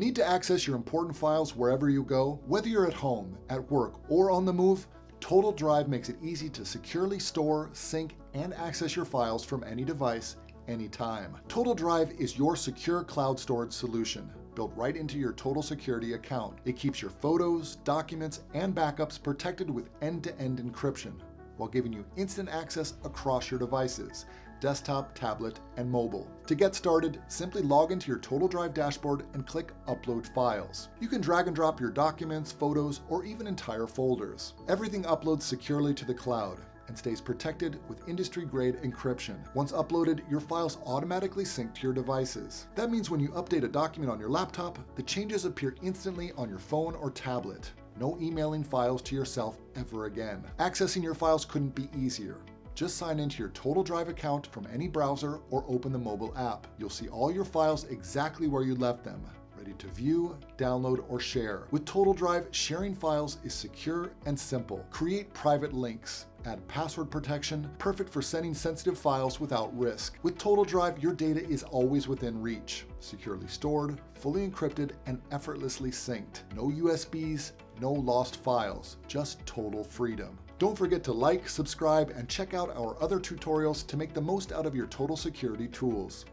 Need to access your important files wherever you go? Whether you're at home, at work, or on the move, Total Drive makes it easy to securely store, sync, and access your files from any device, anytime. Total Drive is your secure cloud storage solution, built right into your Total Security account. It keeps your photos, documents, and backups protected with end-to-end encryption, while giving you instant access across your devices, desktop, tablet, and mobile. To get started, simply log into your Total Drive dashboard and click Upload Files. You can drag and drop your documents, photos, or even entire folders. Everything uploads securely to the cloud and stays protected with industry-grade encryption. Once uploaded, your files automatically sync to your devices. That means when you update a document on your laptop, the changes appear instantly on your phone or tablet. No emailing files to yourself ever again. Accessing your files couldn't be easier. Just sign into your Total Drive account from any browser or open the mobile app. You'll see all your files exactly where you left them, ready to view, download, or share. With Total Drive, sharing files is secure and simple. Create private links. Add password protection, perfect for sending sensitive files without risk. With Total Drive, your data is always within reach, securely stored, fully encrypted, and effortlessly synced. No USBs, no lost files, just total freedom. Don't forget to like, subscribe, and check out our other tutorials to make the most out of your Total Security tools.